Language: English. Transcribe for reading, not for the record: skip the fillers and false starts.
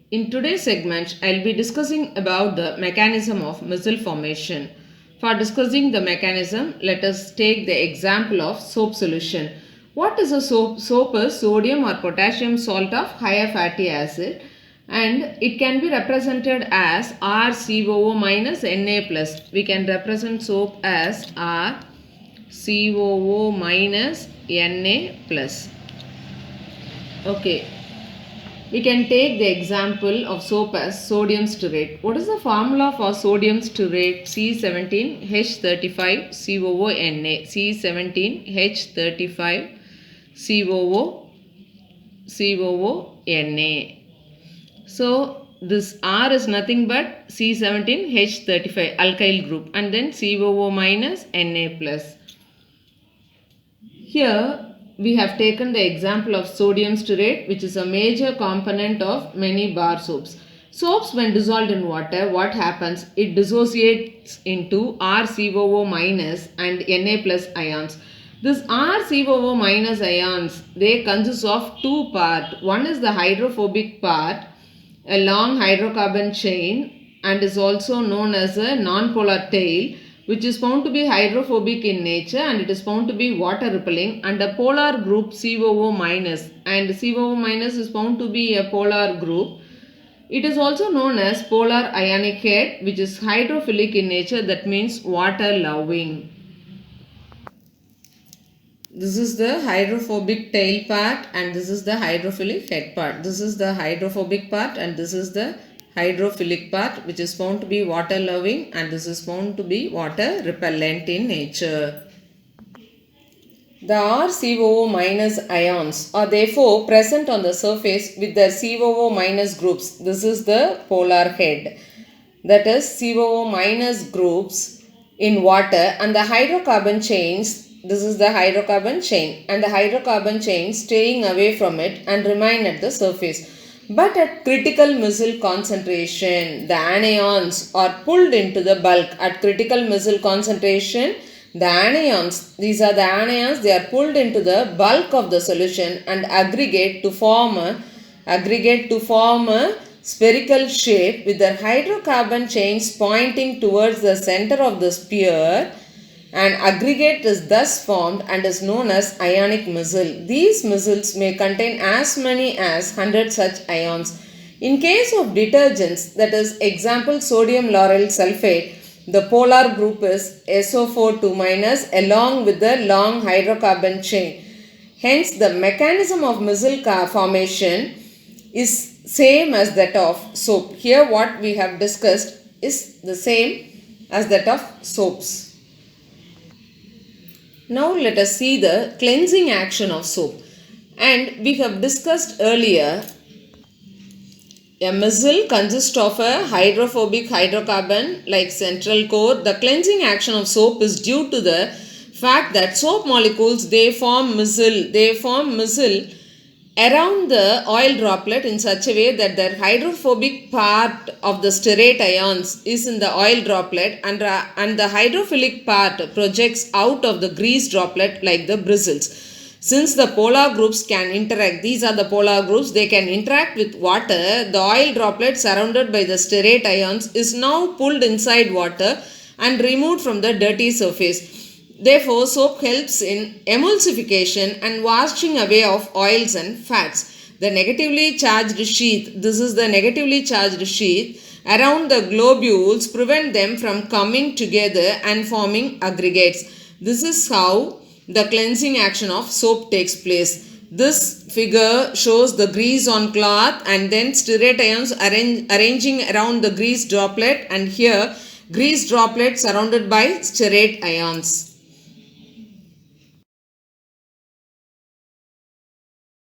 In today's segment, I'll be discussing about the mechanism of missile formation. For discussing the mechanism, let us take the example of soap solution. What is a soap? Soap is sodium or potassium salt of higher fatty acid, and it can be represented as RCOO minus Na plus. We can represent soap as RCOO minus Na plus. Okay, we can take the example of soap as sodium stearate. What is the formula for sodium stearate? C17H35COONA. C17H35COONA. So this R is nothing but C17H35 alkyl group, and then COO minus Na plus. Here we have taken the example of sodium stearate, which is a major component of many bar soaps. Soaps, when dissolved in water, what happens? It dissociates into RCOO minus and Na plus ions. This RCOO minus ions, they consist of two parts. One is the hydrophobic part, a long hydrocarbon chain, and is also known as a nonpolar tail, which is found to be hydrophobic in nature, and it is found to be water repelling, and a polar group COO minus, and COO minus is found to be a polar group. It is also known as polar ionic head, which is hydrophilic in nature, that means water loving. This is the hydrophobic tail part, and this is the hydrophilic head part. This is the hydrophobic part, and this is the hydrophilic part, which is found to be water loving, and this is found to be water repellent in nature. The RCOO minus ions are therefore present on the surface with the COO minus groups. This is the polar head. That is COO minus groups in water, and the hydrocarbon chains. This is the hydrocarbon chain, and the hydrocarbon chain staying away from it and remain at the surface. But at critical missile concentration, the anions are pulled into the bulk. At critical missile concentration, the anions, these are the anions, they are pulled into the bulk of the solution and aggregate to form a spherical shape with their hydrocarbon chains pointing towards the center of the sphere. An aggregate is thus formed and is known as ionic missile. These missiles may contain as many as 100 such ions. In case of detergents, that is example sodium lauryl sulfate, the polar group is SO4 minus along with the long hydrocarbon chain. Hence, the mechanism of missile formation is same as that of soap. Here what we have discussed is the same as that of soaps. Now let us see the cleansing action of soap. And we have discussed earlier, a missile consists of a hydrophobic hydrocarbon like central core. The cleansing action of soap is due to the fact that soap molecules, they form missile around the oil droplet in such a way that the hydrophobic part of the stearate ions is in the oil droplet, and the hydrophilic part projects out of the grease droplet like the bristles. Since the polar groups can interact, these are the polar groups, they can interact with water, the oil droplet surrounded by the stearate ions is now pulled inside water and removed from the dirty surface. Therefore, soap helps in emulsification and washing away of oils and fats. The negatively charged sheath, this is the negatively charged sheath, around the globules prevent them from coming together and forming aggregates. This is how the cleansing action of soap takes place. This figure shows the grease on cloth and then stearate ions arranging around the grease droplet, and here grease droplet surrounded by stearate ions.